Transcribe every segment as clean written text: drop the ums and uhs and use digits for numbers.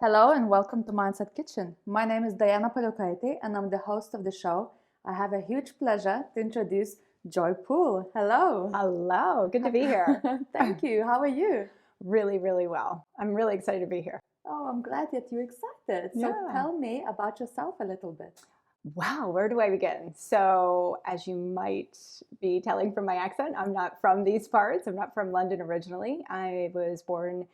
Hello and welcome to Mindset Kitchen. My name is Diana Palukaite and I'm the host of the show. I have a huge pleasure to introduce Joy Poole. Hello. Hello, good to be here. Thank you. How are you? Really, really well. I'm really excited to be here. Oh, I'm glad that you're excited. So Yeah. tell me about yourself a little bit. Wow, where do I begin? So, as you might be telling from my accent, I'm not from these parts. I'm not from London originally. I was born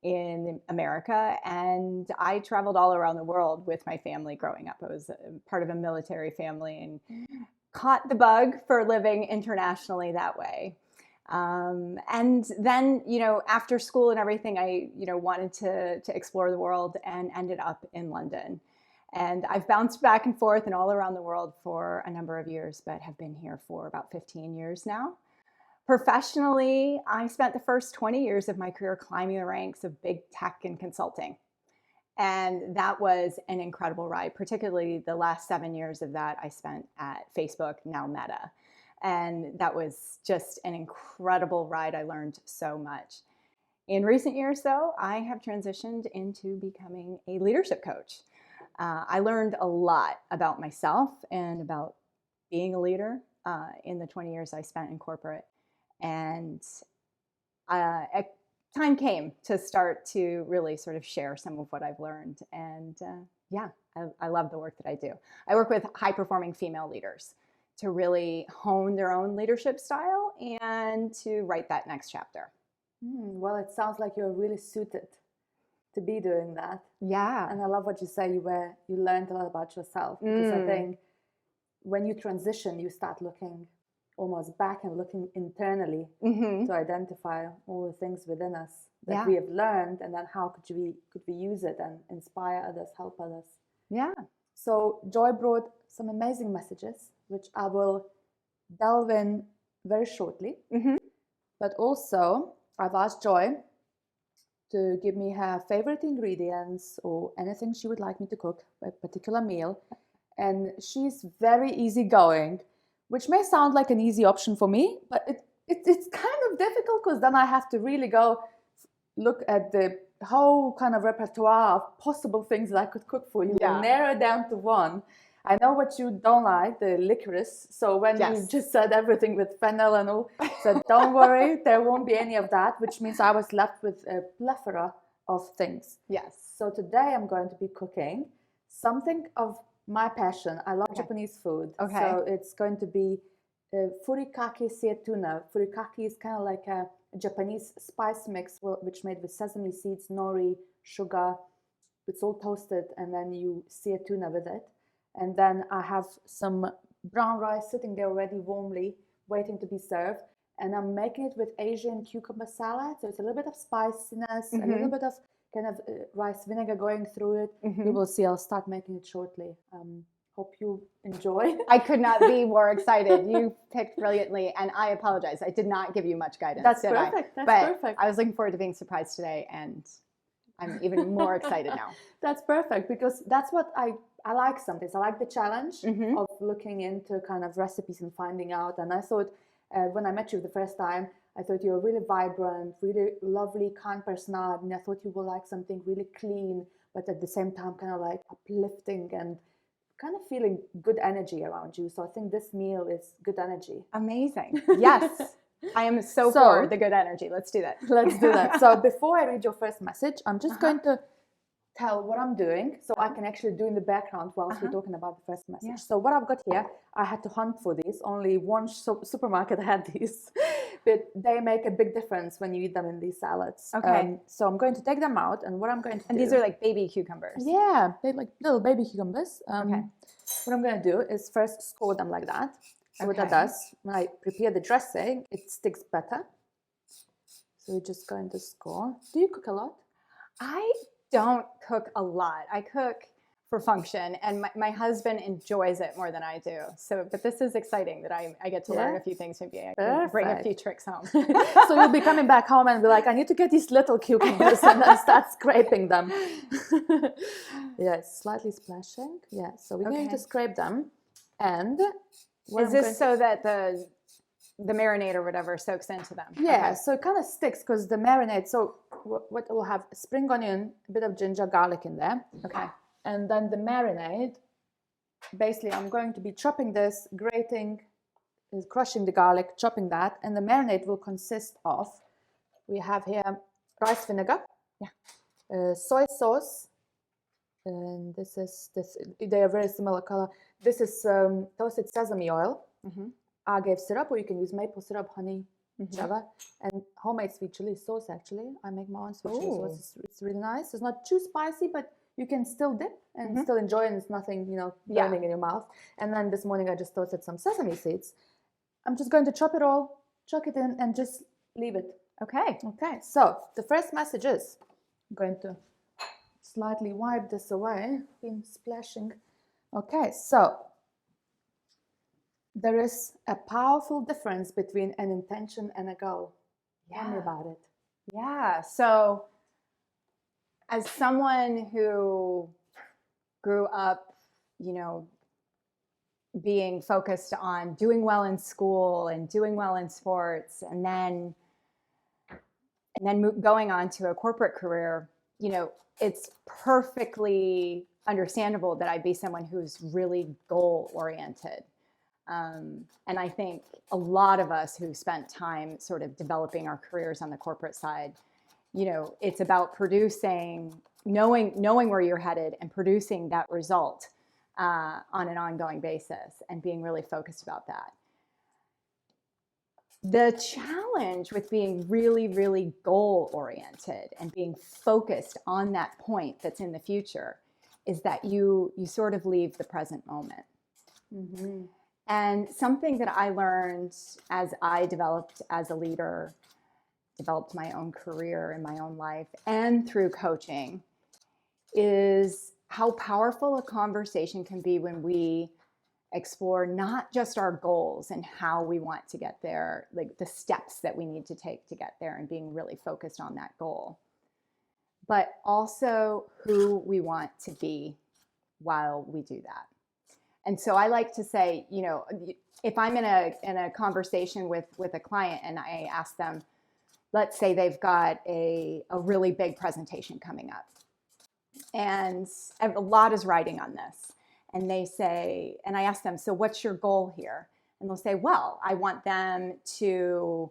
in America and I traveled all around the world with my family growing up. I was part of a military family and caught the bug for living internationally that way. And then, after school and everything, I, wanted to explore the world and ended up in London. And I've bounced back and forth and all around the world for a number of years, but have been here for about 15 years now. Professionally, I spent the first 20 years of my career climbing the ranks of big tech and consulting. And that was an incredible ride, particularly the last 7 years of that I spent at Facebook, now Meta. And that was just an incredible ride. I learned so much. In recent years, though, I have transitioned into becoming a leadership coach. I learned a lot about myself and about being a leader in the 20 years I spent in corporate. And a time came to start to really sort of share some of what I've learned. And I love the work that I do. I work with high-performing female leaders to really hone their own leadership style and to write that next chapter. Well, it sounds like you're really suited to be doing that. Yeah. And I love what you say, you learned a lot about yourself, because I think when you transition, you start looking almost back and looking internally to identify all the things within us that we have learned, and then how could we use it and inspire others, help others. Yeah. So Joy brought some amazing messages, which I will delve in very shortly. But also, I've asked Joy to give me her favorite ingredients or anything she would like me to cook, a particular meal. And she's very easygoing, which may sound like an easy option for me, but it's kind of difficult, because then I have to really go look at the whole kind of repertoire of possible things that I could cook for you. Yeah. Narrow it down to one. I know what you don't like, the licorice. So when you just said everything with fennel and all, said, don't worry, there won't be any of that, which means I was left with a plethora of things. Yes. So today I'm going to be cooking something of my passion. I love Japanese food. Okay. So it's going to be furikake seared tuna. Furikake is kind of like a Japanese spice mix, which made with sesame seeds, nori, sugar. It's all toasted, and then you sear tuna with it. And then I have some brown rice sitting there already warmly, waiting to be served. And I'm making it with Asian cucumber salad. So it's a little bit of spiciness, a little bit of kind of rice vinegar going through it. You will see, I'll start making it shortly. Hope you enjoy. I could not be more excited. You picked brilliantly, and I apologize. I did not give you much guidance. That's perfect. That's perfect. I was looking forward to being surprised today, and I'm even more excited now. That's perfect, because that's what I like sometimes. I like the challenge of looking into kind of recipes and finding out. And I thought, when I met you the first time, I thought you were really vibrant, really lovely, kind personality. And I thought you would like something really clean, but at the same time kind of like uplifting and kind of feeling good energy around you. So I think this meal is good energy. Amazing. Yes. I am so for the good energy. Let's do that. Let's do that. So before I read your first message, I'm just going to tell what I'm doing, so I can actually do in the background whilst we're talking about the first message. So what I've got here, I had to hunt for these. Only one supermarket had these, but they make a big difference when you eat them in these salads. Okay. So I'm going to take them out, and what I'm going to do... And these are like baby cucumbers. Yeah, they're like little baby cucumbers. What I'm going to do is first score them like that. So what that does, when I prepare the dressing, it sticks better. So we're just going to score. Do you cook a lot? I don't cook a lot. I cook for function, and my husband enjoys it more than I do. So, but this is exciting that I get to learn a few things. Maybe I can bring a few tricks home. So you'll be coming back home and be like, I need to get these little cucumbers, and then start scraping them. Yes, slightly splashing. Yeah, so we're going to scrape them. And is this so that the marinade or whatever soaks into them? Yeah, so it kind of sticks, because the marinade, so what we'll have spring onion, a bit of ginger, garlic in there. Okay. And then the marinade, basically I'm going to be chopping this, grating, crushing the garlic, chopping that, and the marinade will consist of, we have here rice vinegar, soy sauce, and this, they are very similar color. This is toasted sesame oil, agave syrup, or you can use maple syrup, honey, whichever, and homemade sweet chili sauce. Actually, I make my own sweet chili sauce. It's really nice. It's not too spicy, but you can still dip and still enjoy, and it's nothing, burning in your mouth. And then this morning I just toasted some sesame seeds. I'm just going to chop it all, chuck it in, and just leave it. Okay. Okay. So the first message is, I'm going to slightly wipe this away. Been splashing. Okay. So there is a powerful difference between an intention and a goal. Tell me about it. Yeah. So as someone who grew up, being focused on doing well in school and doing well in sports, and then going on to a corporate career, it's perfectly understandable that I'd be someone who's really goal oriented. And I think a lot of us who spent time sort of developing our careers on the corporate side, it's about producing, knowing where you're headed and producing that result on an ongoing basis and being really focused about that. The challenge with being really, really goal oriented and being focused on that point that's in the future is that you sort of leave the present moment. Mm-hmm. And something that I learned as I developed as a leader, developed my own career in my own life, and through coaching, is how powerful a conversation can be when we explore not just our goals and how we want to get there, like the steps that we need to take to get there and being really focused on that goal, but also who we want to be while we do that. And so I like to say, if I'm in a conversation with a client and I ask them, let's say they've got a really big presentation coming up and a lot is riding on this. And they say, and I ask them, so what's your goal here? And they'll say, well, I want them to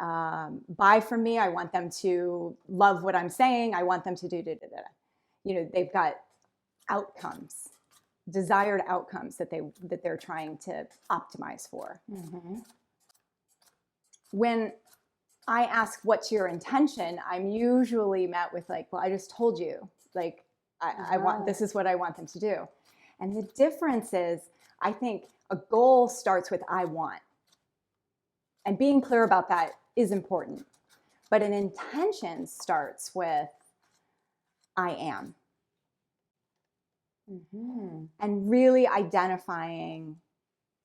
buy from me. I want them to love what I'm saying. I want them to do. They've got outcomes, desired outcomes that they're trying to optimize for. Mm-hmm. When I ask, what's your intention? I'm usually met with like, well, I just told you, like, I want, this is what I want them to do. And the difference is, I think a goal starts with I want. And being clear about that is important. But an intention starts with I am. Mm-hmm. And really identifying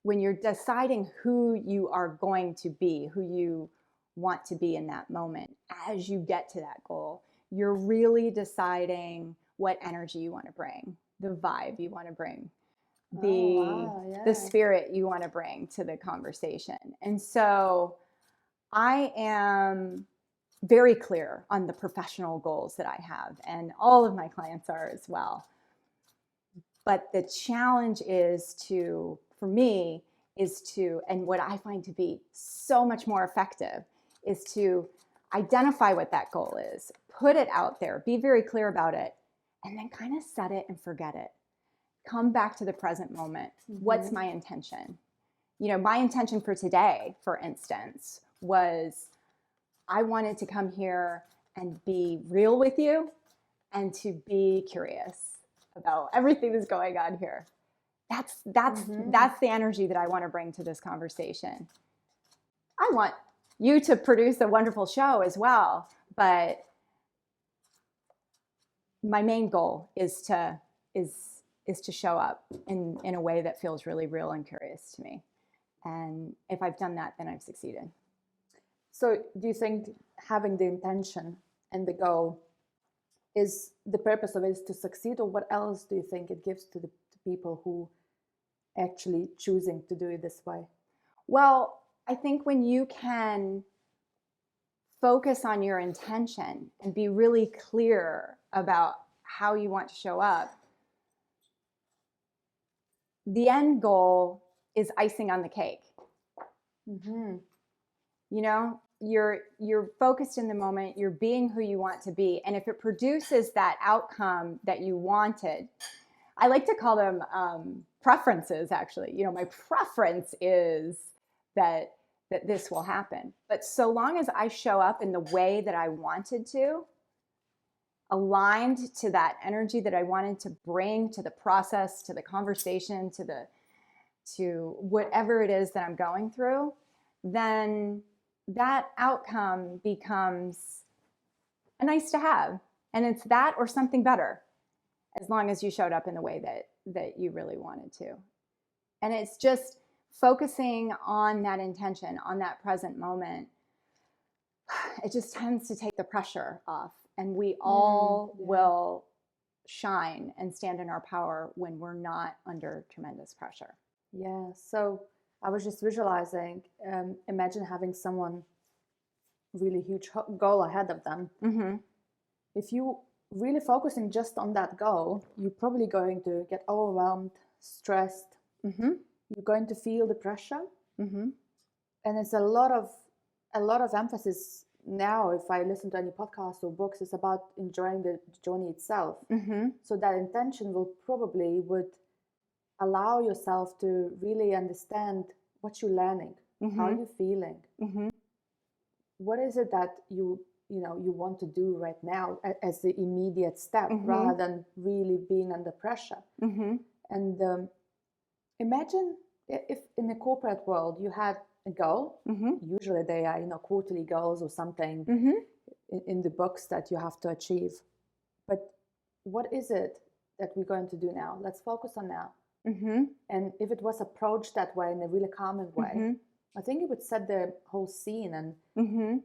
when you're deciding who you are going to be, who you want to be in that moment, as you get to that goal, you're really deciding what energy you want to bring, the vibe you want to bring, the spirit you want to bring to the conversation. And so I am very clear on the professional goals that I have, and all of my clients are as well. But the challenge is for me, and what I find to be so much more effective is to identify what that goal is, put it out there, be very clear about it, and then kind of set it and forget it. Come back to the present moment. Mm-hmm. What's my intention? My intention for today, for instance, was I wanted to come here and be real with you and to be curious about everything that's going on here. That's the energy that I want to bring to this conversation. I want you to produce a wonderful show as well, but my main goal is to show up in a way that feels really real and curious to me. And if I've done that, then I've succeeded. So do you think having the intention and the goal is the purpose of it is to succeed, or what else do you think it gives to the people who actually choosing to do it this way? Well, I think when you can focus on your intention and be really clear about how you want to show up, the end goal is icing on the cake. Mm-hmm. You know, you're focused in the moment, you're being who you want to be. And if it produces that outcome that you wanted, I like to call them preferences, actually. You know, my preference is that this will happen. But so long as I show up in the way that I wanted to, aligned to that energy that I wanted to bring to the process, to the conversation, to whatever it is that I'm going through, then that outcome becomes a nice to have. And it's that or something better, as long as you showed up in the way that you really wanted to. And it's just focusing on that intention, on that present moment. It just tends to take the pressure off. And we all will shine and stand in our power when we're not under tremendous pressure. Yeah. So I was just visualizing, imagine having someone really huge goal ahead of them. Mm-hmm. If you really focusing just on that goal, you're probably going to get overwhelmed, stressed. Mm-hmm. You're going to feel the pressure. Mm-hmm. And it's a lot of emphasis now, if I listen to any podcast or books, it's about enjoying the journey itself. Mm-hmm. So that intention would allow yourself to really understand what you're learning, how you're feeling, what is it that you want to do right now as the immediate step, rather than really being under pressure. And imagine if in the corporate world you had a goal. Usually they are quarterly goals or something in the books that you have to achieve. But what is it that we're going to do now? Let's focus on now. And if it was approached that way, in a really calming way, I think it would set the whole scene. And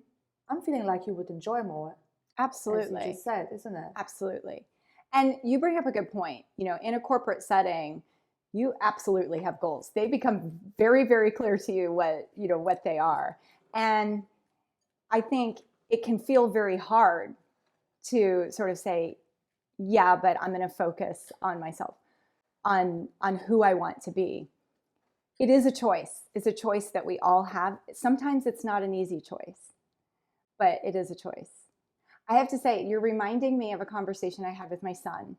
I'm feeling like you would enjoy more. Absolutely. As you just said, isn't it? Absolutely. And you bring up a good point. In a corporate setting, you absolutely have goals. They become very, very clear to you what they are. And I think it can feel very hard to sort of say, yeah, but I'm going to focus on myself, on who I want to be. It is a choice. It's a choice that we all have. Sometimes it's not an easy choice, but it is a choice. I have to say, you're reminding me of a conversation I had with my son.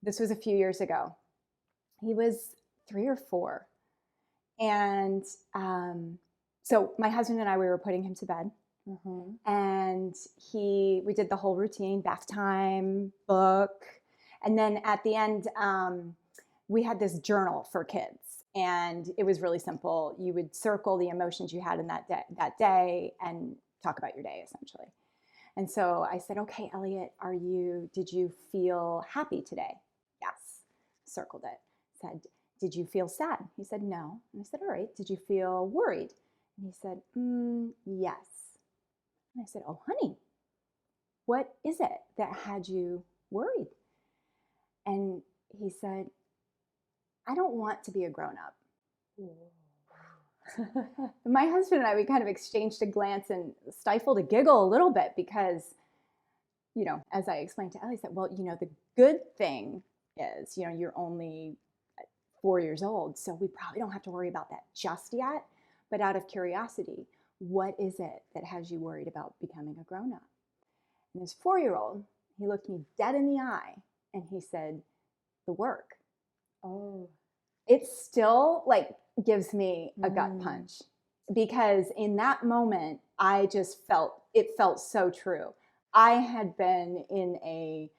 This was a few years ago. He was 3 or 4. And so my husband and I, we were putting him to bed. And we did the whole routine, bath time, book. And then at the end, we had this journal for kids. And it was really simple. You would circle the emotions you had in that day and talk about your day, essentially. And so I said, okay, Elliot, did you feel happy today? Yes. Circled it. Said, did you feel sad? He said, no. And I said, all right. Did you feel worried? And he said, yes. And I said, oh, honey, what is it that had you worried? And he said, I don't want to be a grown-up. My husband and I, we kind of exchanged a glance and stifled a giggle a little bit because, as I explained to Ellie, I said, well, the good thing is, you're only 4 years old, so we probably don't have to worry about that just yet. But out of curiosity, what is it that has you worried about becoming a grown-up? And this 4-year-old, he looked me dead in the eye and he said, the work. Oh. It still gives me a gut punch, because in that moment, I just felt so true. I had been in a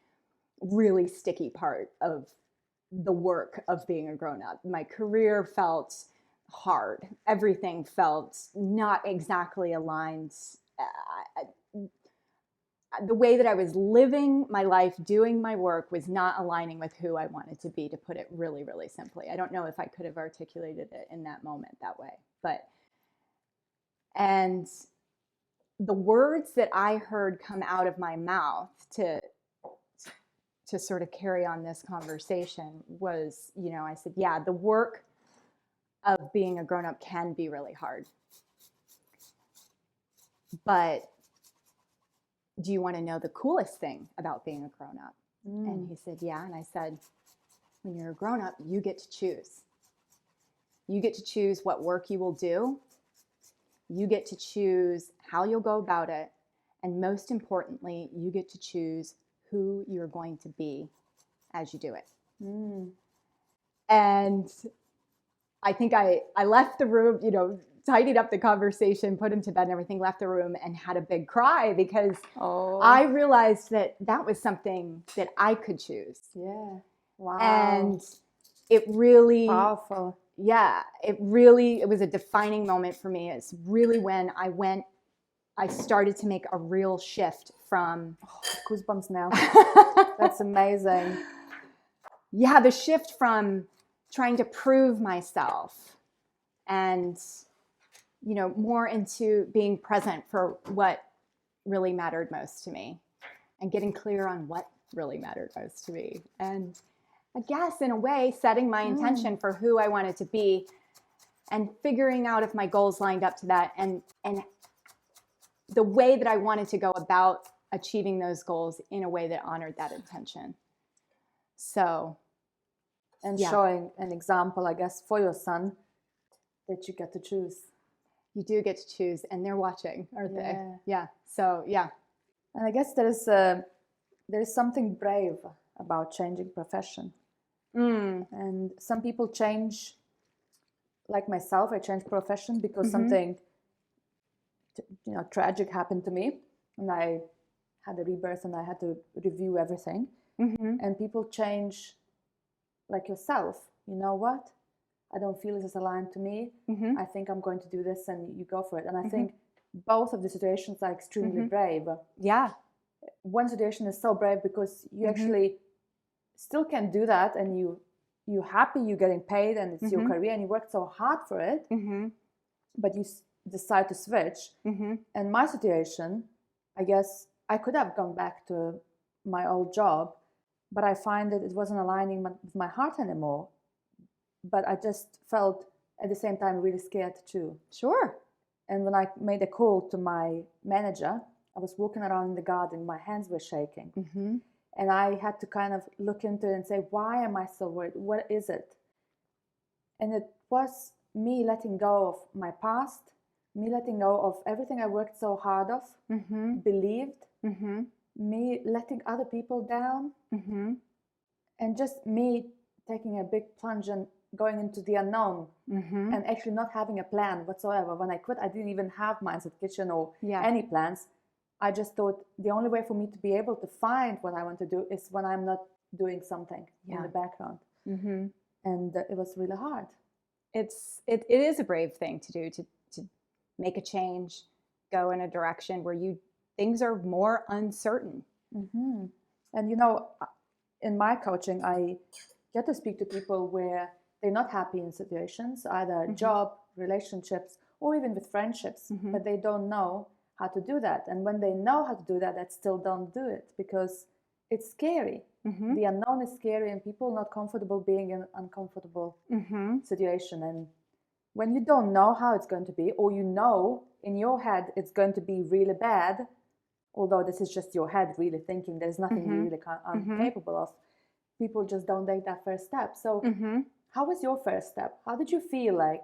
really sticky part of the work of being a grown-up. My career felt hard. Everything felt not exactly aligned. The way that I was living my life, doing my work, was not aligning with who I wanted to be, to put it really, really simply. I don't know if I could have articulated it in that moment that way. And the words that I heard come out of my mouth to sort of carry on this conversation was, I said, yeah, the work of being a grown-up can be really hard. but do you want to know the coolest thing about being a grown-up? And he said, yeah. And I said, when you're a grown-up, you get to choose. You get to choose what work you will do. You get to choose how you'll go about it. And most importantly, you get to choose who you're going to be as you do it. And I think I left the room, tidied up the conversation, put him to bed and everything, left the room and had a big cry because I realized that was something that I could choose. Yeah. Wow. And it really, powerful. Yeah, it was a defining moment for me. It's really when I started to make a real shift from goosebumps now. That's amazing. Yeah, the shift from trying to prove myself and, more into being present for what really mattered most to me and getting clear on what really mattered most to me. And I guess in a way, setting my intention for who I wanted to be and figuring out if my goals lined up to that and the way that I wanted to go about achieving those goals in a way that honored that intention. So, and showing an example, I guess, for your son that you get to choose. You do get to choose, and they're watching, aren't they? Yeah. So, yeah. And I guess there is something brave about changing profession. And some people change, like myself, I changed profession because something, tragic happened to me, and I had a rebirth, and I had to review everything. And people change, like yourself. You know what? I don't feel this is aligned to me. I think I'm going to do this, and you go for it. And I think both of the situations are extremely brave. Yeah. One situation is so brave because you actually still can do that, and you're happy, you're getting paid, and it's your career, and you worked so hard for it, but you decide to switch. And my situation, I guess I could have gone back to my old job, but I find that it wasn't aligning with my heart anymore. But I just felt at the same time really scared too. Sure. And when I made a call to my manager, I was walking around in the garden, my hands were shaking. And I had to kind of look into it and say, why am I so worried? What is it? And it was me letting go of my past, me letting go of everything I worked so hard of, believed, me letting other people down, and just me taking a big plunge and going into the unknown and actually not having a plan whatsoever. When I quit, I didn't even have Mindset Kitchen or any plans. I just thought the only way for me to be able to find what I want to do is when I'm not doing something in the background. And it was really hard. It is a brave thing to do, to make a change, go in a direction where things are more uncertain. And in my coaching, I get to speak to people where they're not happy in situations, either job, relationships, or even with friendships, but they don't know how to do that. And when they know how to do that, they still don't do it because it's scary. The unknown is scary, and people are not comfortable being in an uncomfortable situation. And when you don't know how it's going to be, or in your head it's going to be really bad, although this is just your head really thinking, there's nothing you really capable of, people just don't take that first step. So how was your first step? How did you feel like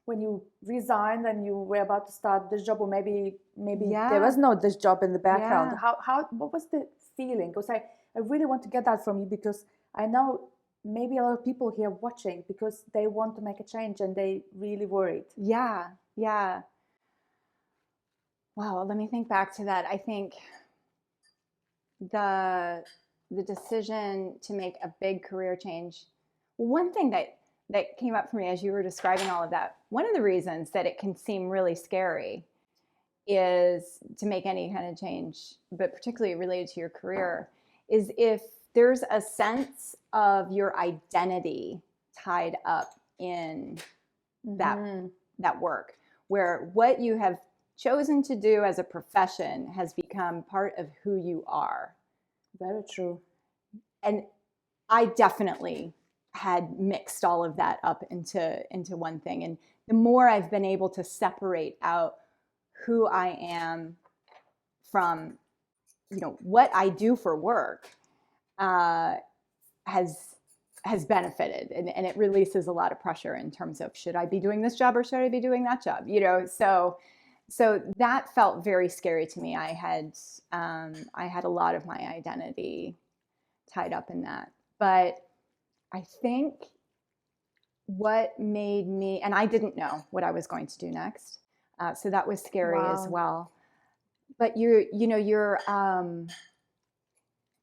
when you resigned and you were about to start this job, or maybe there was no this job in the background? What was the feeling? Because I really want to get that from you, because I know maybe a lot of people here watching, because they want to make a change and they really worried. Yeah. Wow, let me think back to that. I think the decision to make a big career change, one thing that came up for me as you were describing all of that, one of the reasons that it can seem really scary is to make any kind of change, but particularly related to your career, is if there's a sense of your identity tied up in that work, where what you have chosen to do as a profession has become part of who you are. Very true. And I definitely had mixed all of that up into one thing. And the more I've been able to separate out who I am from, what I do for work has benefited, and it releases a lot of pressure in terms of, should I be doing this job or should I be doing that job? So that felt very scary to me. I had a lot of my identity tied up in that. But I think what made me, and I didn't know what I was going to do next, so that was scary as well. But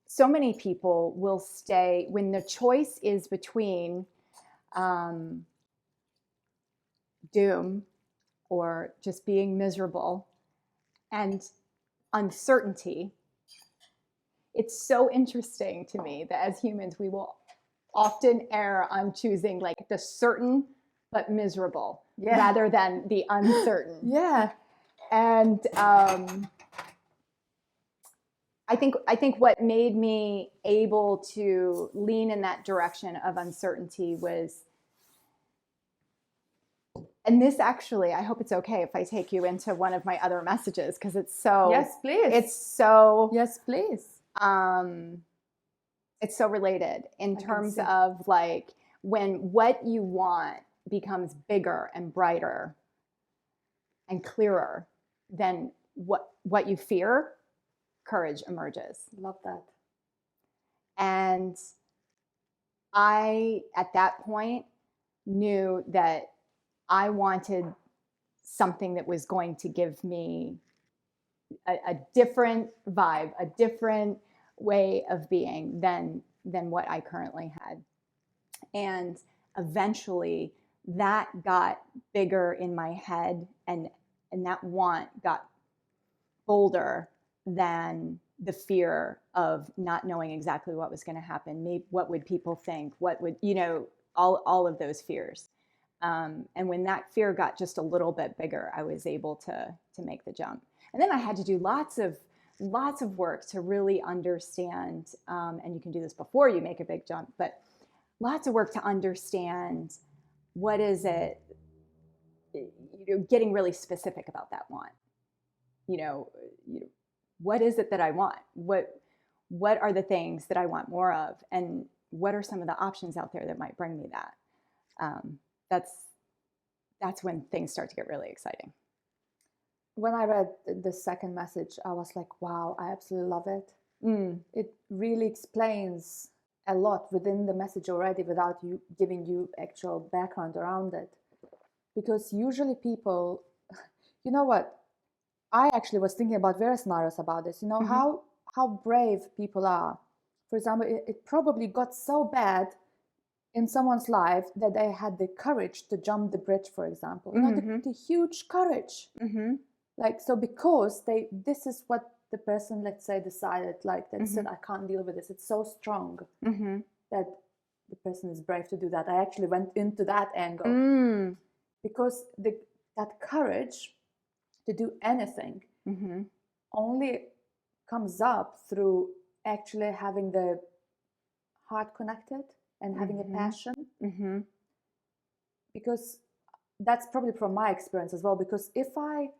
so many people will stay when the choice is between doom or just being miserable and uncertainty. It's so interesting to me that as humans, we will often err on choosing like the certain but miserable rather than the uncertain. Yeah. And I think what made me able to lean in that direction of uncertainty was, and this actually, I hope it's okay if I take you into one of my other messages, because it's so, yes, please. It's so, yes, please. It's so related in terms of like when what you want becomes bigger and brighter and clearer than what you fear, courage emerges. Love that. And I, at that point, knew that I wanted something that was going to give me a different vibe, a different way of being than what I currently had. And eventually that got bigger in my head, and that want got bolder than the fear of not knowing exactly what was going to happen. Maybe what would people think? What would, all of those fears. And when that fear got just a little bit bigger, I was able to make the jump. And then I had to do lots of work to really understand, and you can do this before you make a big jump, but lots of work to understand what is it, getting really specific about that want. What is it that I want? What are the things that I want more of? And what are some of the options out there that might bring me that? That's when things start to get really exciting. When I read the second message, I was like, wow, I absolutely love it. It really explains a lot within the message already without you giving you actual background around it. Because usually people, you know what? I actually was thinking about various scenarios about this. How brave people are. For example, it probably got so bad in someone's life that they had the courage to jump the bridge, for example. The huge courage. Like, so because this is what the person, let's say, decided, like, that's it, I can't deal with this. It's so strong that the person is brave to do that. I actually went into that angle because that courage to do anything only comes up through actually having the heart connected and having a passion. Because that's probably from my experience as well, because if I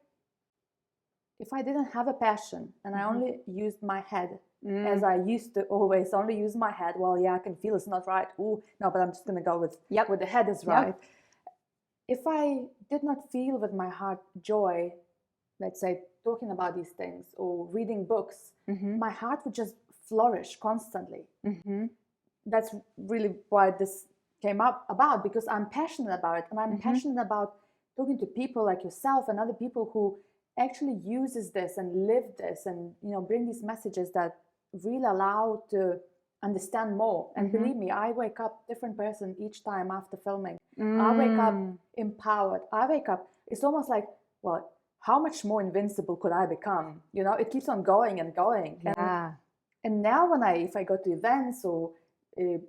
didn't have a passion and I only used my head, as I used to always only use my head, well, yeah, I can feel it's not right. Oh, no, but I'm just going to go with the head is right. If I did not feel with my heart joy, let's say, talking about these things or reading books, my heart would just flourish constantly. That's really why this came up about, because I'm passionate about it, and I'm passionate about talking to people like yourself and other people who actually uses this and live this and bring these messages that really allow to understand more. And believe me, I wake up different person each time after filming. I wake up empowered. I wake up, it's almost like, well, how much more invincible could I become? It keeps on going and going. And now if I go to events or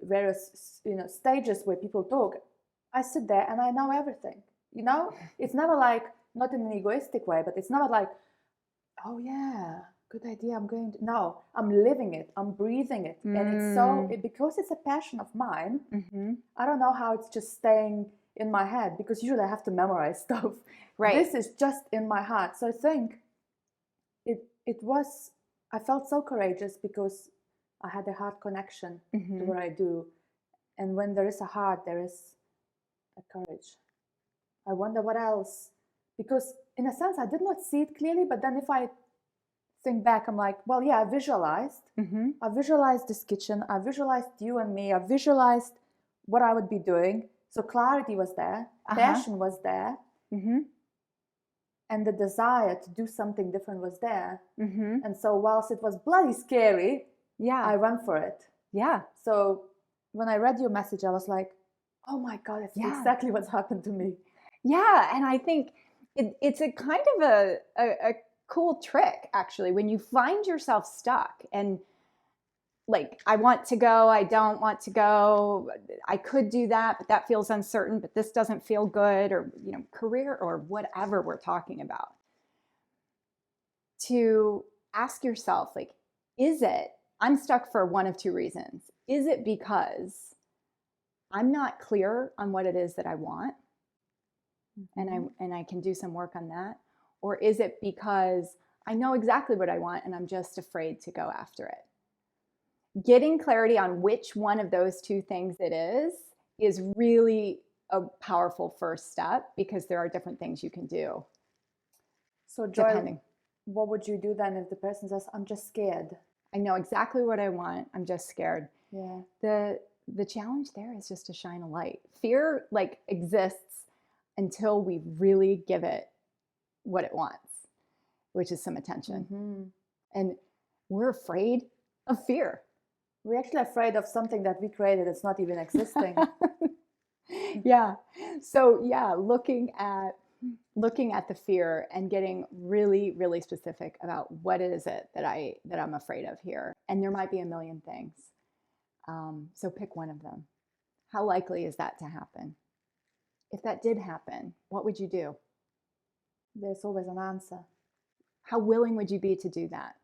various stages where people talk, I sit there and I know everything. It's never like, not in an egoistic way, but it's never like, oh yeah, good idea, no, I'm living it, I'm breathing it. And it's because it's a passion of mine, I don't know how it's just staying in my head, because usually I have to memorize stuff. Right. This is just in my heart. So I think I felt so courageous because I had a heart connection to what I do. And when there is a heart, there is a courage. I wonder what else, because in a sense, I did not see it clearly, but then if I think back, I'm like, well, yeah, I visualized. I visualized this kitchen. I visualized you and me. I visualized what I would be doing. So clarity was there. Passion was there. And the desire to do something different was there. And so whilst it was bloody scary, I ran for it. Yeah. So when I read your message, I was like, oh my God, it's exactly what's happened to me. Yeah. And I think it's a kind of a cool trick, actually, when you find yourself stuck and like, I want to go, I don't want to go, I could do that, but that feels uncertain, but this doesn't feel good, or, you know, career or whatever we're talking about. To ask yourself, like, I'm stuck for one of two reasons. Is it because I'm not clear on what it is that I want, and I can do some work on that? Or is it because I know exactly what I want and I'm just afraid to go after it? Getting clarity on which one of those two things it is really a powerful first step, because there are different things you can do. So Joy, what would you do then if the person says, I'm just scared? I know exactly what I want, I'm just scared. Yeah. The challenge there is just to shine a light. Fear like exists until we really give it what it wants, which is some attention. And we're afraid of fear. We're actually afraid of something that we created that's not even existing. Yeah. So yeah, looking at the fear and getting really, really specific about what is it that I'm afraid of here. And there might be a million things. So pick one of them. How likely is that to happen? If that did happen, what would you do? There's always an answer. How willing would you be to do that?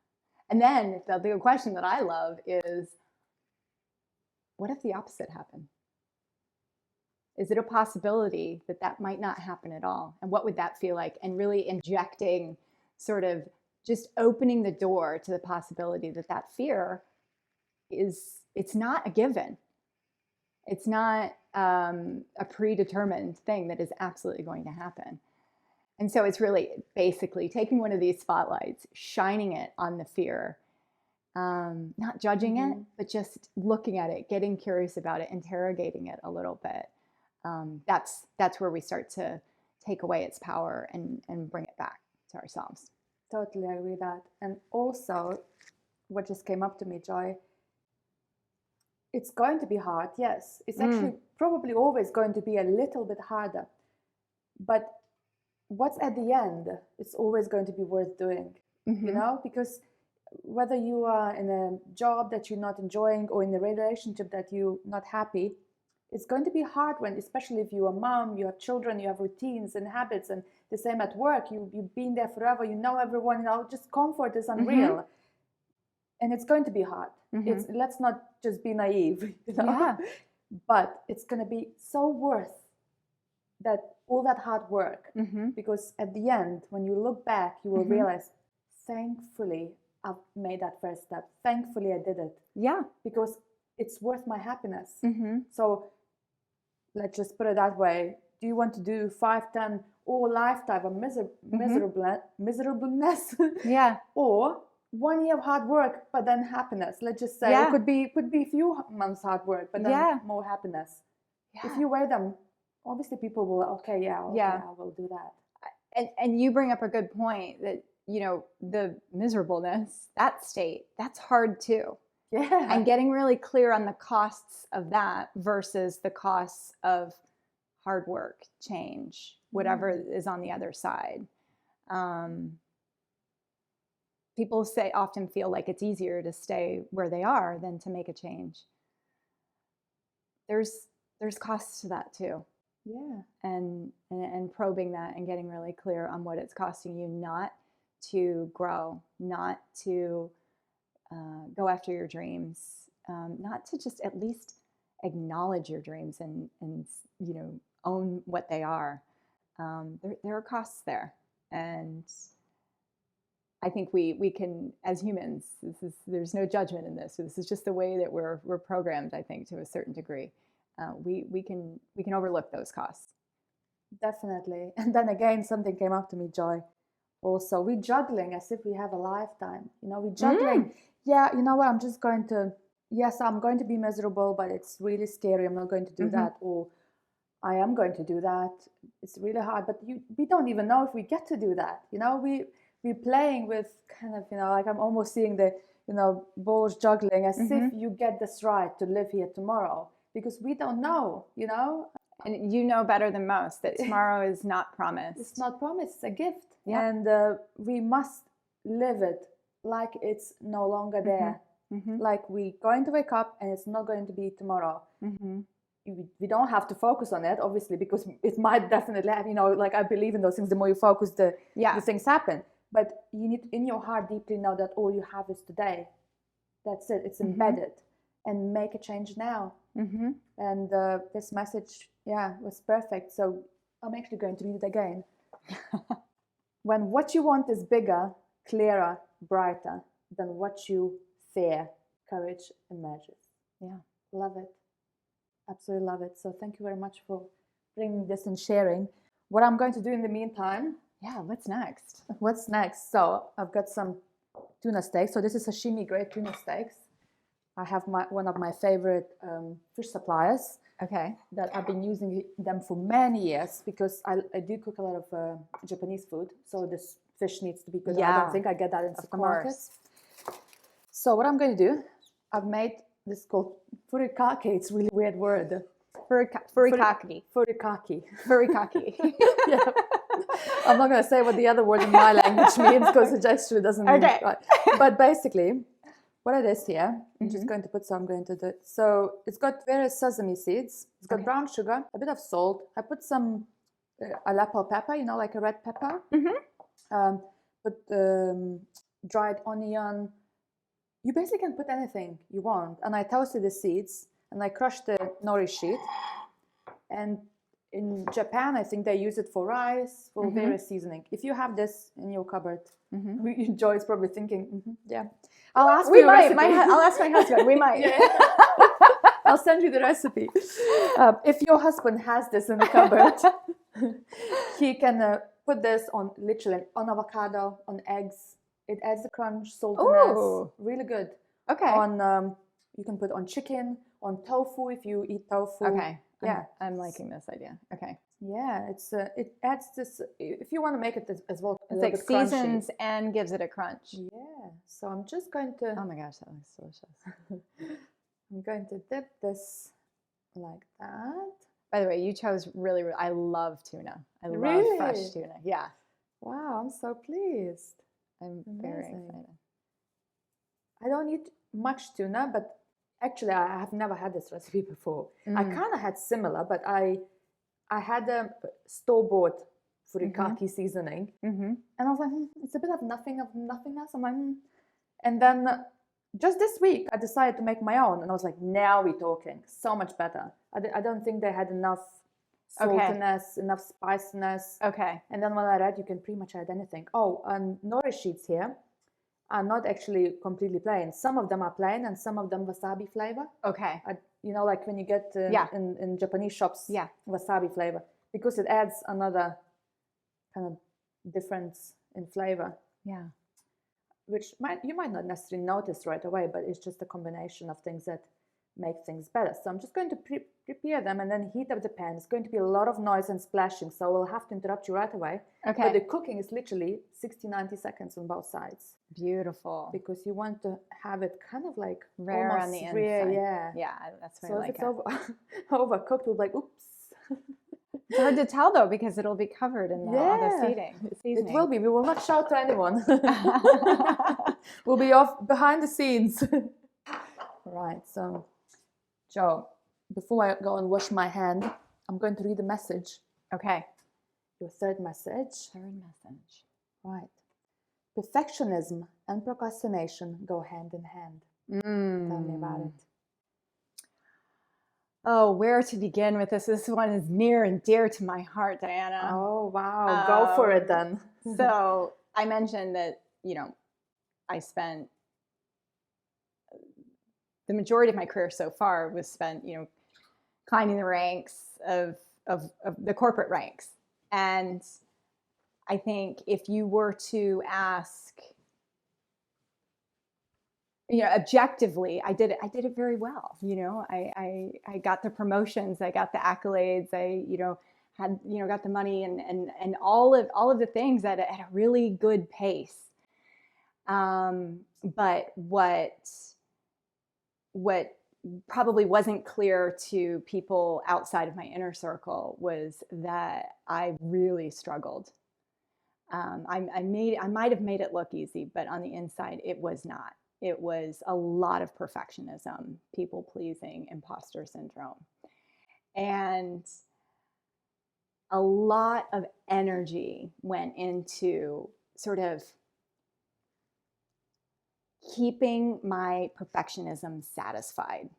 And then the big question that I love is, what if the opposite happened? Is it a possibility that that might not happen at all? And what would that feel like? And really injecting, sort of just opening the door to the possibility that that fear it's not a given. It's not a predetermined thing that is absolutely going to happen. And so it's really basically taking one of these spotlights, shining it on the fear, not judging it, but just looking at it, getting curious about it, interrogating it a little bit. That's where we start to take away its power and bring it back to ourselves. Totally agree with that. And also, what just came up to me, Joy, it's going to be hard, yes. It's actually probably always going to be a little bit harder. But what's at the end, it's always going to be worth doing, you know? Because whether you are in a job that you're not enjoying or in a relationship that you're not happy, it's going to be hard when, especially if you're a mom, you have children, you have routines and habits, and the same at work, you've been there forever, you know everyone, you know, just comfort is unreal. And it's going to be hard. Let's not just be naive, you know? Yeah. But it's going to be so worth all that hard work, because at the end, when you look back, you will realize, thankfully, I've made that first step. Thankfully, I did it. Yeah. Because it's worth my happiness. So let's just put it that way. Do you want to do 5, 10, or lifetime of miserableness? Yeah. Or 1 year of hard work, but then happiness. Let's just say it could be a few months hard work, but then more happiness. Yeah. If you weigh them, obviously people will, I will do that. And you bring up a good point that, you know, the miserableness, that state, that's hard too. Yeah. And getting really clear on the costs of that versus the costs of hard work, change, whatever is on the other side. People often feel like it's easier to stay where they are than to make a change. There's costs to that too. Yeah. And probing that and getting really clear on what it's costing you not to grow, not to go after your dreams, not to just at least acknowledge your dreams and you know, own what they are, there are costs there. And I think we can, as humans, there's no judgment in this. This is just the way that we're programmed, I think, to a certain degree. We can overlook those costs. Definitely. And then again, something came up to me, Joy. Also, we're juggling as if we have a lifetime. We're juggling. Yeah, you know what? I'm going to be miserable, but it's really scary. I'm not going to do that. Or I am going to do that. It's really hard, but we don't even know if we get to do that. We're playing with kind of, like I'm almost seeing the, balls juggling as if you get this right to live here tomorrow, because we don't know, And you know better than most that tomorrow is not promised. It's not promised, it's a gift. Yep. And we must live it like it's no longer there. Like we're going to wake up and it's not going to be tomorrow. We don't have to focus on it, obviously, because it might definitely have, like I believe in those things. The more you focus, the things happen. But you need in your heart deeply know that all you have is today. That's it. It's embedded. And make a change now. And this message, was perfect. So I'm actually going to read it again. When what you want is bigger, clearer, brighter than what you fear, courage emerges. Yeah, love it. Absolutely love it. So thank you very much for bringing this and sharing. What I'm going to do in the meantime. Yeah, what's next? What's next? So I've got some tuna steaks. So this is sashimi grade tuna steaks. I have one of my favorite fish suppliers. Okay. That I've been using them for many years, because I do cook a lot of Japanese food. So this fish needs to be good. I don't think I get that in supermarkets. So what I'm going to do, I've made this called furikake. It's a really weird word. Furikake. Furikake. Yeah. I'm not going to say what the other word in my language means, because it actually doesn't mean right. But basically, what it is here, I'm just going to put some, I'm going to do it. So it's got various sesame seeds. It's got brown sugar, a bit of salt. I put some Aleppo pepper, like a red pepper. Put dried onion. You basically can put anything you want. And I toasted the seeds and I crushed the nori sheet. And in Japan, I think they use it for rice, for various seasoning. If you have this in your cupboard, Joy is probably thinking, yeah. I'll ask you recipe. I'll ask my husband. We might. I'll send you the recipe. If your husband has this in the cupboard, he can put this on avocado, on eggs. It adds the crunch, saltiness. Really good. Okay. On you can put on chicken, on tofu if you eat tofu. Okay. Yeah, I'm liking this idea. Okay. Yeah, it adds this. If you want to make it as well, it's like seasons and gives it a crunch. Yeah. So I'm just going to. Oh my gosh, that looks delicious. I'm going to dip this like that. By the way, you chose really. I love tuna. I love fresh tuna. Yeah. Wow, I'm so pleased. I'm very excited. I don't eat much tuna, but actually, I have never had this recipe before. I kind of had similar, but I had a store-bought furikake seasoning, and I was like, it's a bit of nothingness. I'm like, and then just this week, I decided to make my own, and I was like, now we're talking. So much better. I don't think they had enough saltiness, enough spiciness. Okay. And then when I read, you can pretty much add anything. Oh, and nori sheets here are not actually completely plain. Some of them are plain, and some of them wasabi flavor. Okay. Like when you get in Japanese shops, wasabi flavor, because it adds another kind of difference in flavor. Yeah. Which you might not necessarily notice right away, but it's just a combination of things that make things better. So I'm just going to prepare them and then heat up the pan. It's going to be a lot of noise and splashing, so we'll have to interrupt you right away. Okay. But the cooking is literally 60-90 seconds on both sides. Beautiful. Because you want to have it kind of like rare on the inside. Yeah, that's what I like. So if it's overcooked, we'll be like, oops. It's hard to tell though, because it'll be covered in all the seasoning. It will be. We will not shout to anyone. We'll be off behind the scenes. Right. So, Joe, before I go and wash my hand, I'm going to read a message. Okay. Your third message. Third message. Right. Perfectionism and procrastination go hand in hand. Tell me about it. Oh, where to begin with this? This one is near and dear to my heart, Diana. Oh, wow. Go for it then. So I mentioned that, I spent the majority of my career so far was spent, climbing the ranks of the corporate ranks. And I think if you were to ask, objectively, I did it very well. I got the promotions, I got the accolades, I, had, got the money and all of the things at a really good pace. But what probably wasn't clear to people outside of my inner circle was that I really struggled. I might have made it look easy, but on the inside, it was not. It was a lot of perfectionism, people pleasing, imposter syndrome, and a lot of energy went into sort of keeping my perfectionism satisfied.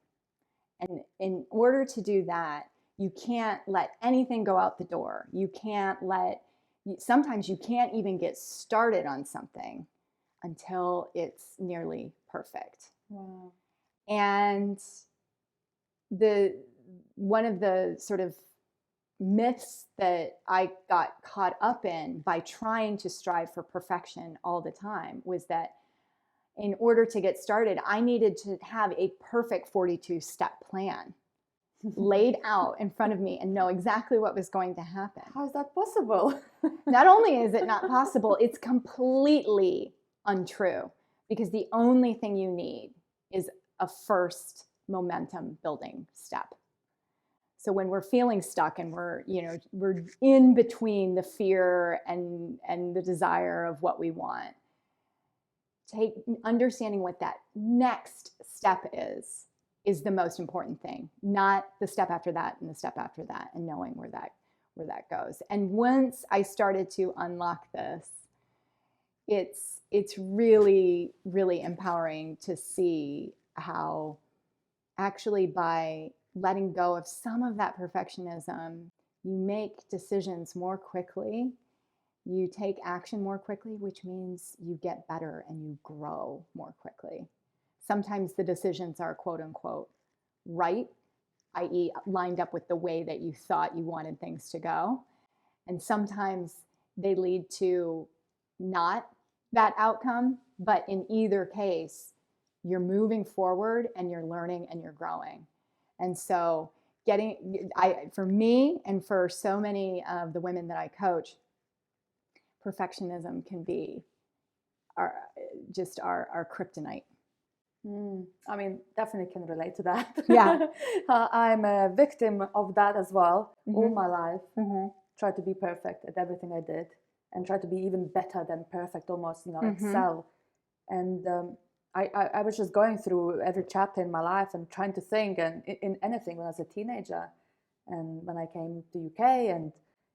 And in order to do that, you can't let anything go out the door. Sometimes you can't even get started on something until it's nearly perfect. Wow. And one of the sort of myths that I got caught up in by trying to strive for perfection all the time was that in order to get started, I needed to have a perfect 42-step plan laid out in front of me and know exactly what was going to happen. How is that possible? Not only is it not possible, it's completely untrue, because the only thing you need is a first momentum building step. So when we're feeling stuck and we're in between the fear and the desire of what we want, understanding what that next step is the most important thing, not the step after that and the step after that, and knowing where that goes. And once I started to unlock this, it's really, really empowering to see how actually by letting go of some of that perfectionism, you make decisions more quickly, you take action more quickly, which means you get better and you grow more quickly. Sometimes the decisions are quote unquote right, i.e. lined up with the way that you thought you wanted things to go. And sometimes they lead to not that outcome, but in either case, you're moving forward and you're learning and you're growing. And so for me and for so many of the women that I coach, perfectionism can be our kryptonite. I mean, definitely can relate to that. Yeah. I'm a victim of that as well. Mm-hmm. All my life. Mm-hmm. Tried to be perfect at everything I did and try to be even better than perfect, almost, Mm-hmm. excel. And I was just going through every chapter in my life and trying to think, and in anything when I was a teenager and when I came to UK and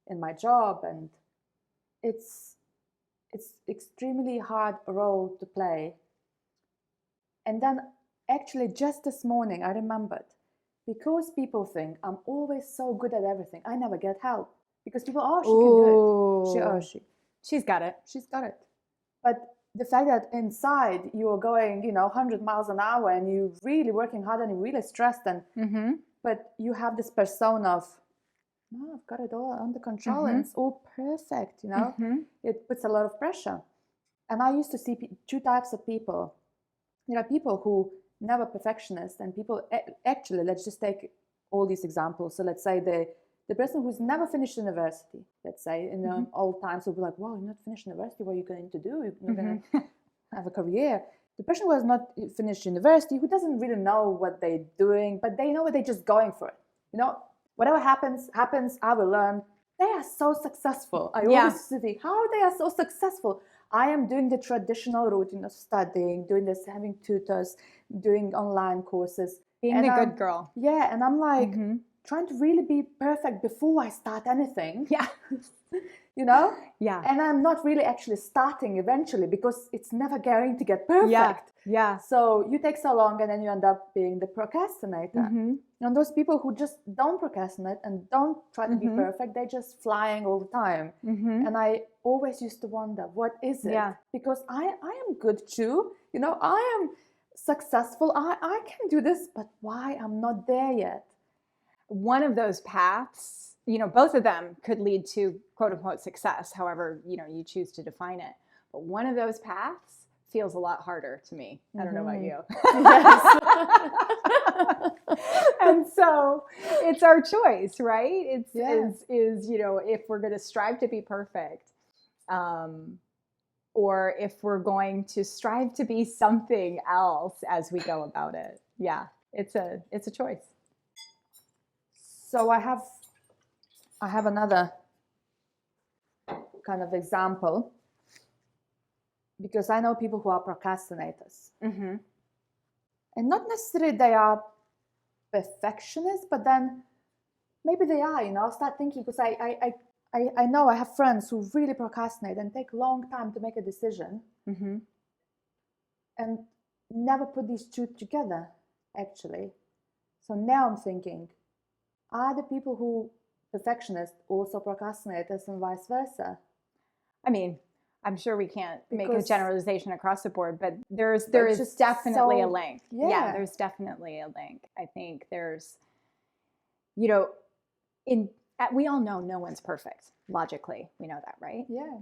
in my job, and it's extremely hard role to play. And then actually just this morning I remembered, because people think I'm always so good at everything, I never get help, because people, she can do it. She's got it. She's got it. But the fact that inside you are going, 100 miles an hour and you're really working hard and you're really stressed, and Mm-hmm. but you have this persona of, no, I've got it all under control. Mm-hmm. And it's all perfect, Mm-hmm. It puts a lot of pressure. And I used to see two types of people. There are people who never perfectionists, and people actually, let's just take all these examples. So let's say the person who's never finished university, let's say in Mm-hmm. old times, will be like, wow, you're not finished university, what are you going to do? You're not going to have a career. The person who has not finished university, who doesn't really know what they're doing, but they know what they're just going for it. Whatever happens, I will learn. They are so successful. I always think, how they are so successful. I am doing the traditional route, studying, doing this, having tutors, doing online courses. Being the good girl. Yeah, and I'm like, trying to really be perfect before I start anything. Yeah. you know? Yeah. And I'm not really actually starting eventually because it's never going to get perfect. Yeah. So you take so long and then you end up being the procrastinator. Mm-hmm. And those people who just don't procrastinate and don't try to be Mm-hmm. perfect, they're just flying all the time. Mm-hmm. And I always used to wonder, what is it? Yeah. Because I am good too. You know, I am successful. I can do this, but why I'm not there yet? One of those paths, you know, both of them could lead to quote unquote success, however, you know, you choose to define it. But one of those paths feels a lot harder to me. I don't know about you. And so it's our choice, right? It's you know, if we're going to strive to be perfect, or if we're going to strive to be something else as we go about it. Yeah, it's a choice. So I have another kind of example, because I know people who are procrastinators. Mm-hmm. And not necessarily they are perfectionists, but then maybe they are, you know. I'll start thinking, because I know I have friends who really procrastinate and take a long time to make a decision, Mm-hmm. and never put these two together, actually. So now I'm thinking, are the people who perfectionists also procrastinators and vice versa? I mean, I'm sure we can't make a Because- generalization across the board, but there is just definitely a so- link. yeah. There's definitely a link. I think there's, you know, we all know no one's perfect. Logically, we know that, right? Yeah.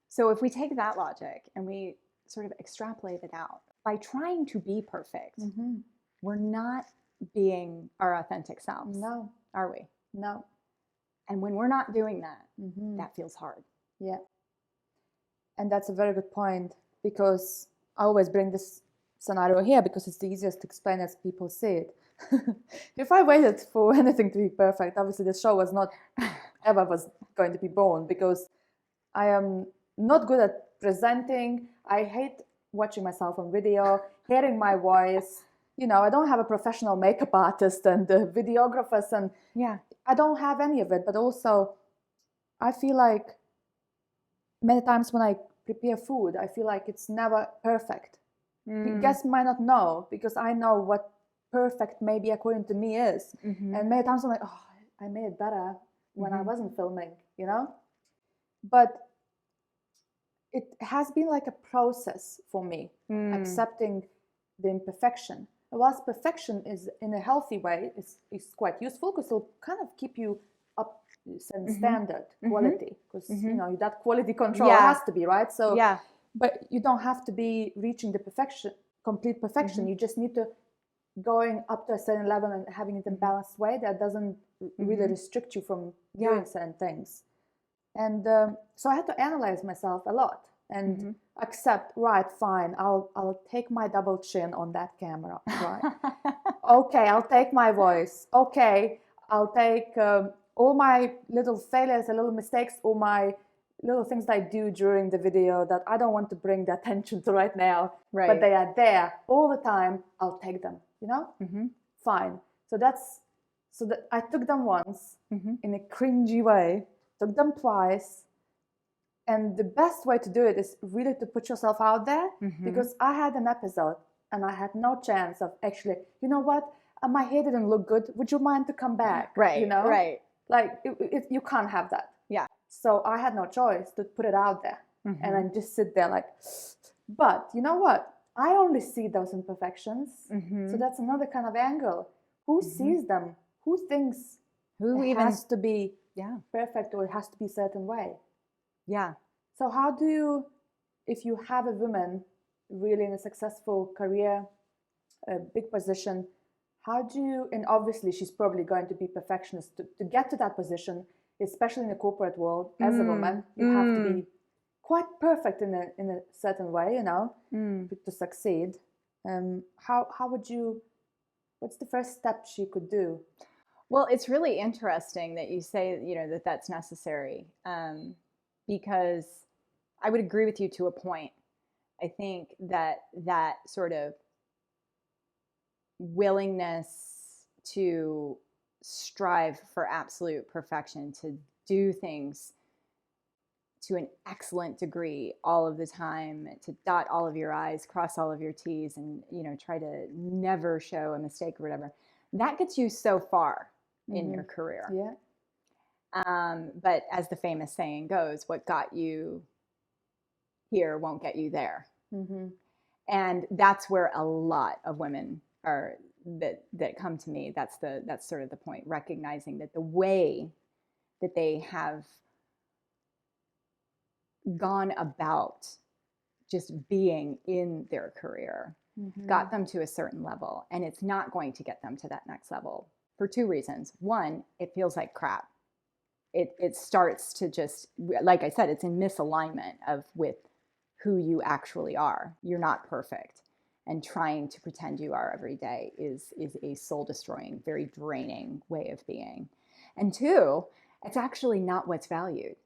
So if we take that logic and we sort of extrapolate it out, by trying to be perfect, Mm-hmm. we're not being our authentic selves, No, are we? no. And when we're not doing that, Mm-hmm. that feels hard. Yeah. And that's a very good point, because I always bring this scenario here because it's the easiest to explain as people see it. If I waited for anything to be perfect, obviously the show was not ever was going to be born, because I am not good at presenting. I hate watching myself on video, hearing my voice. You know, I don't have a professional makeup artist and videographers, and Yeah. I don't have any of it. But also, I feel like many times when I prepare food, I feel like it's never perfect. Guests might not know, because I know what perfect maybe according to me is. Mm-hmm. And many times I'm like, oh, I made it better when I Mhm. wasn't filming, you know? But it has been like a process for me, accepting the imperfection. Whilst perfection is in a healthy way, is quite useful, because it'll kind of keep you up some standard quality, because you know that quality control has to be right. So Yeah. but you don't have to be reaching the complete perfection. You just need to going up to a certain level and having it in a balanced way that doesn't really restrict you from doing certain things. And so I had to analyze myself a lot and accept, right, fine, I'll take my double chin on that camera, right? Okay, I'll take my voice. Okay, I'll take all my little failures and little mistakes, all my little things that I do during the video that I don't want to bring the attention to right now, but they are there all the time. I'll take them, you know? Fine. So that I took them once in a cringy way, took them twice. And the best way to do it is really to put yourself out there, because I had an episode and I had no chance of actually, you know what? My hair didn't look good. Would you mind to come back? Right. You know? Right. Like you can't have that. Yeah. So I had no choice to put it out there and then just sit there like, but you know what? I only see those imperfections. So that's another kind of angle. Who sees them? Who thinks it has to be perfect, or it has to be a certain way? Yeah. So how do you, if you have a woman really in a successful career, a big position, how do you, and obviously she's probably going to be perfectionist to get to that position, especially in the corporate world, as a woman, you have to be quite perfect in a certain way, you know, to succeed. How would you, what's the first step she could do? Well, it's really interesting that you say, you know, that that's necessary, because I would agree with you to a point. I think that sort of willingness to strive for absolute perfection, to do things to an excellent degree all of the time, to dot all of your I's, cross all of your T's, and, you know, try to never show a mistake or whatever, that gets you so far in your career. Yeah. But as the famous saying goes, what got you here won't get you there. And that's where a lot of women are that come to me. That's sort of the point, recognizing that the way that they have gone about just being in their career got them to a certain level, and it's not going to get them to that next level for two reasons. One, it feels like crap. It starts to just, like I said, it's in misalignment with who you actually are. You're not perfect, and trying to pretend you are every day is a soul destroying, very draining way of being. And two, it's actually not what's valued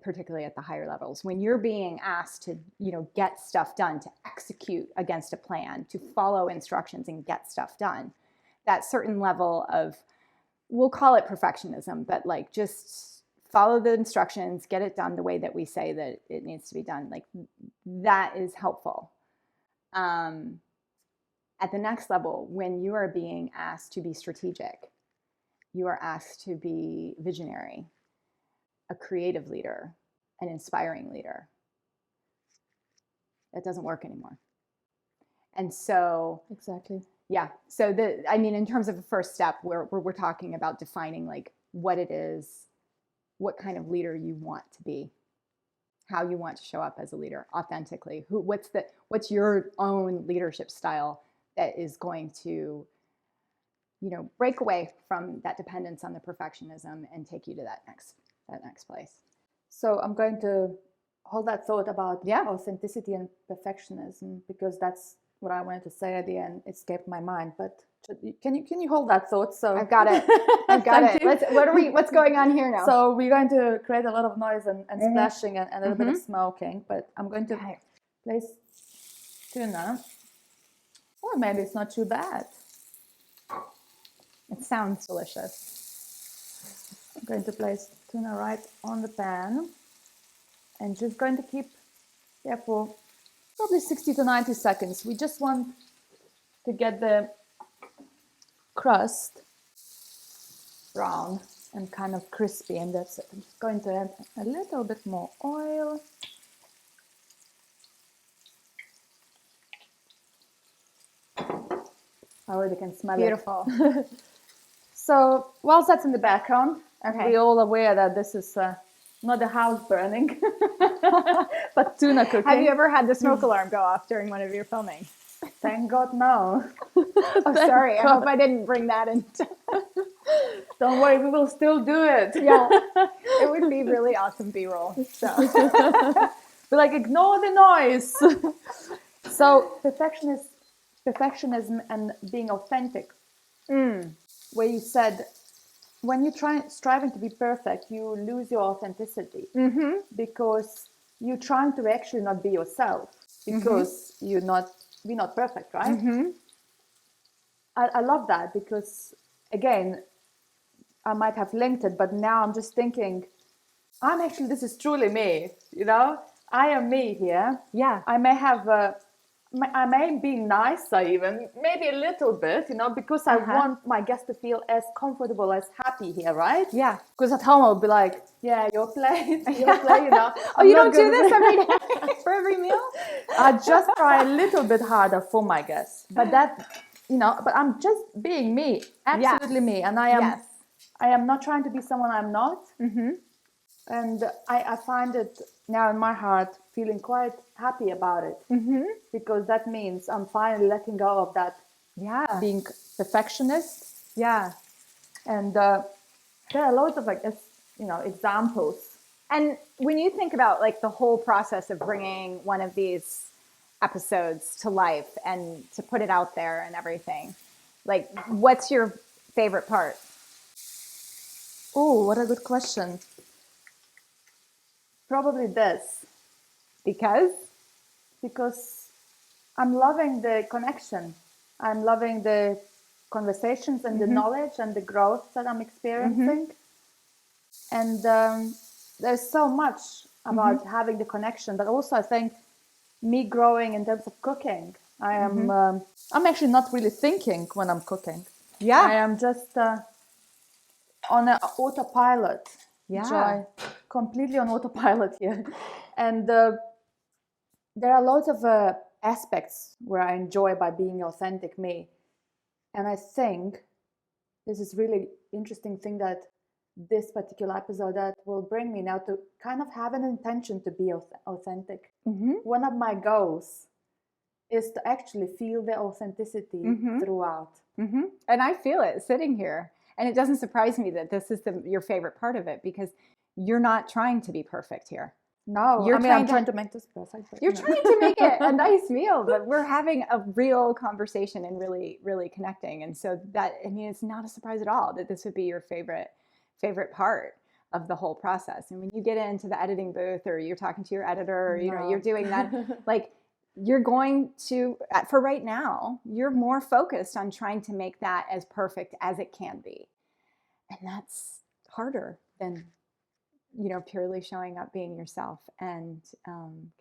particularly at the higher levels. When you're being asked to, you know, get stuff done, to execute against a plan, to follow instructions and get stuff done, that certain level of, we'll call it perfectionism, but like just follow the instructions, get it done the way that we say that it needs to be done. Like that is helpful. At the next level, when you are being asked to be strategic, you are asked to be visionary, a creative leader, an inspiring leader, that doesn't work anymore. And so, Exactly. yeah. So in terms of a first step, we're talking about defining like what it is, what kind of leader you want to be, how you want to show up as a leader authentically. What's your own leadership style that is going to, you know, break away from that dependence on the perfectionism and take you to that next place. So I'm going to hold that thought about authenticity and perfectionism, because that's what I wanted to say at the end. It escaped my mind, but can you hold that thought? So I've got it. I've got it. What's going on here now? So we're going to create a lot of noise and splashing and a little bit of smoking, but I'm going to place tuna. Or maybe it's not too bad. It sounds delicious. I'm going to place tuna right on the pan and just going to keep there for probably 60 to 90 seconds. We just want to get the crust brown and kind of crispy, and that's it. I'm just going to add a little bit more oil. I already can smell Beautiful. it. So whilst that's in the background, we're all aware that this is not a house burning, but tuna cooking. Have you ever had the smoke alarm go off during one of your filming? Thank God, no. Oh, sorry. I hope I didn't bring that in. Don't worry, we will still do it. Yeah, it would be really awesome B-roll. So. Be like, ignore the noise. So perfectionism and being authentic. Where you said, when you're striving to be perfect, you lose your authenticity because you're trying to actually not be yourself, because we're not perfect, right? I love that, because again, I might have linked it, but now I'm just thinking, this is truly me, you know? I am me here. Yeah. I may be nicer even, maybe a little bit, you know, because I want my guests to feel as comfortable, as happy here, right? Yeah. Because at home I'll be like, yeah, your plate, you know. Oh, you don't do this every day for every meal? I just try a little bit harder for my guests, but but I'm just being me, absolutely me, and I am not trying to be someone I'm not. And I find it now in my heart feeling quite happy about it, because that means I'm finally letting go of that being perfectionist. Yeah. And there are loads of examples. And when you think about like the whole process of bringing one of these episodes to life and to put it out there and everything, like what's your favorite part? Oh, what a good question. Probably this. Because I'm loving the connection. I'm loving the conversations and the knowledge and the growth that I'm experiencing. And there's so much about having the connection, but also I think me growing in terms of cooking. I'm actually not really thinking when I'm cooking. Yeah. I am just on an autopilot. Yeah. Joy, completely on autopilot here. And there are lots of aspects where I enjoy by being authentic me. And I think this is really interesting thing that this particular episode that will bring me now to kind of have an intention to be authentic. One of my goals is to actually feel the authenticity throughout. And I feel it sitting here. And it doesn't surprise me that this is your favorite part of it, because you're not trying to be perfect here. No, I'm trying to make this perfect. You're trying to make it a nice meal, but we're having a real conversation and really, really connecting. And so it's not a surprise at all that this would be your favorite part of the whole process. And when you get into the editing booth, or you're talking to your editor, or, you're doing that, like, you're going to, for right now, you're more focused on trying to make that as perfect as it can be. And that's harder than, purely showing up, being yourself, and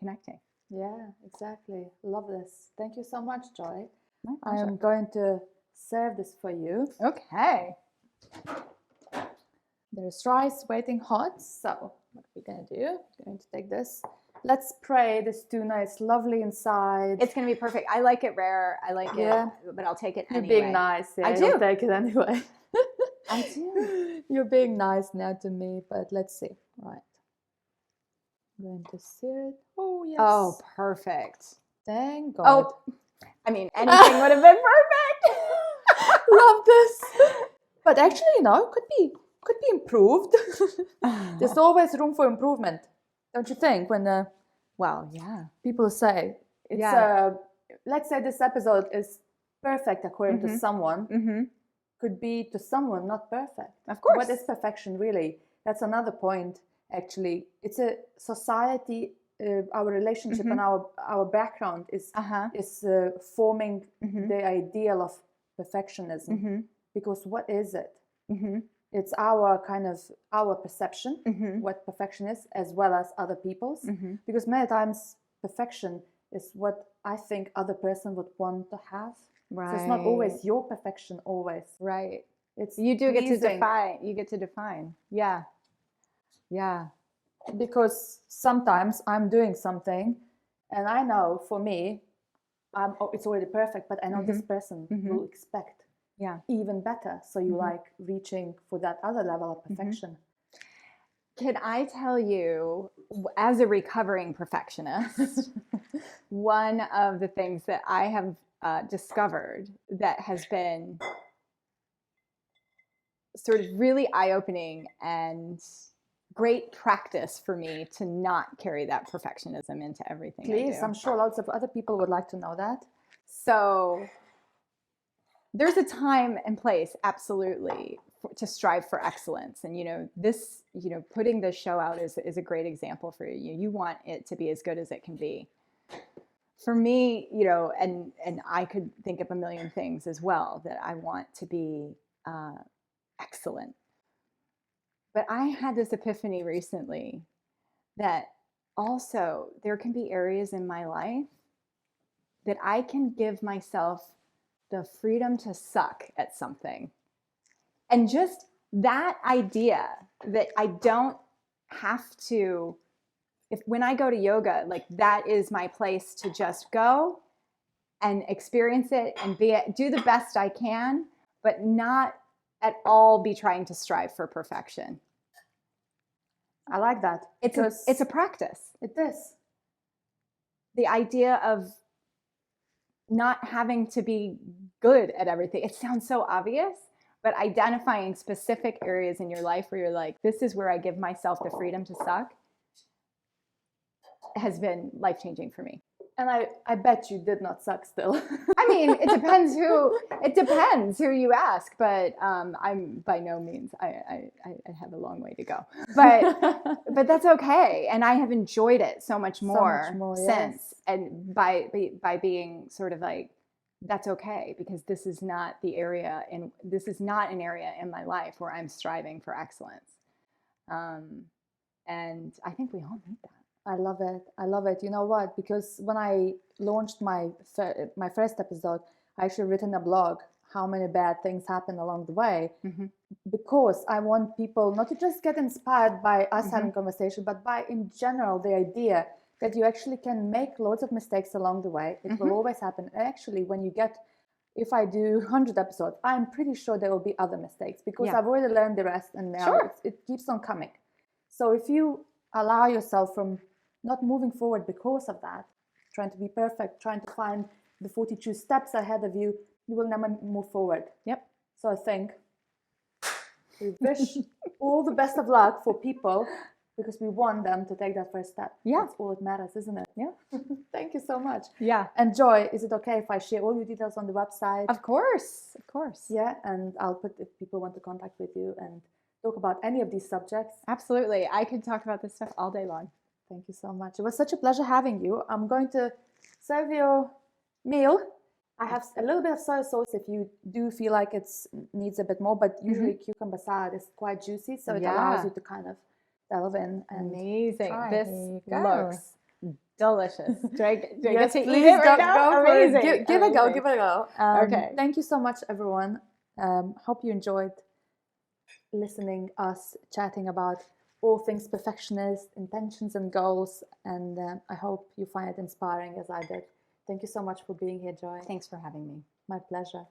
connecting. Yeah, exactly. Love this. Thank you so much, Joy. My I pleasure. am going to serve this for you. Okay. There's rice waiting hot. So what we're going to do, we're going to take this. Let's pray this tuna is lovely inside. It's going to be perfect. I like it rare. I like it, but I'll take it anyway. You're being nice. Yeah, I do. You'll take it anyway. I do. You're being nice now to me, but let's see. Right. I'm going to sear it. Oh, yes. Oh, perfect. Thank God. Oh, anything would have been perfect. Love this. But actually, could be improved. There's always room for improvement, don't you think? When well, yeah, people say it's let's say this episode is perfect according to someone, could be to someone not perfect. Of course. What is perfection really? That's another point. Actually, it's a society. Our relationship and our background is forming the ideal of perfectionism. Because what is it? It's our perception, what perfection is, as well as other people's. Because many times perfection is what I think other person would want to have. Right. So it's not always your perfection. Always. Right. It's you do pleasing. get to define. You get to define. Yeah. Yeah. Because sometimes I'm doing something, and I know for me, it's already perfect, but I know this person will expect even better. So you like reaching for that other level of perfection. Can I tell you, as a recovering perfectionist, one of the things that I have discovered that has been sort of really eye-opening and great practice for me to not carry that perfectionism into everything I do. I'm sure lots of other people would like to know that. So there's a time and place, absolutely, to strive for excellence. And, putting this show out is a great example for you. You want it to be as good as it can be. For me, and I could think of a million things as well that I want to be excellent. But I had this epiphany recently that also there can be areas in my life that I can give myself the freedom to suck at something. And just that idea that I don't have to, when I go to yoga, like that is my place to just go and experience it and do the best I can, but not at all be trying to strive for perfection. I like that. It's a practice. It is. The idea of not having to be good at everything. It sounds so obvious, but identifying specific areas in your life where you're like, this is where I give myself the freedom to suck has been life-changing for me. And I bet you did not suck still. It depends who you ask, but I'm by no means, I have a long way to go, but that's okay. And I have enjoyed it so much more since. Yes. And by being sort of like, that's okay, because this is not an area in my life where I'm striving for excellence. And I think we all need that. I love it. I love it. You know what? Because when I launched my first episode, I actually written a blog how many bad things happened along the way, because I want people not to just get inspired by us having conversation, but by in general the idea that you actually can make loads of mistakes along the way. It will always happen. And actually, when you get, if I do 100 episodes, I'm pretty sure there will be other mistakes, because I've already learned the rest, and now it keeps on coming. So if you allow yourself from not moving forward because of that, trying to be perfect, trying to find the 42 steps ahead of you, you will never move forward. Yep. So I think we wish all the best of luck for people, because we want them to take that first step. Yeah. That's all that matters, isn't it? Yeah. Thank you so much. Yeah. And Joy, is it okay if I share all your details on the website? Of course. Of course. Yeah, and I'll put, if people want to contact with you and talk about any of these subjects. Absolutely. I could talk about this stuff all day long. Thank you so much. It was such a pleasure having you. I'm going to serve your meal. I have a little bit of soy sauce if you do feel like it needs a bit more, but usually cucumber salad is quite juicy, so it allows you to kind of delve in. And amazing. try. This looks delicious. Do I get Yes, to eat please it right now? go for it. Amazing. Give it a go. Give it a go. Okay. Thank you so much, everyone. Hope you enjoyed listening us chatting about all things perfectionist, intentions and goals, and I hope you find it inspiring as I did. Thank you so much for being here, Joy. Thanks for having me. My pleasure.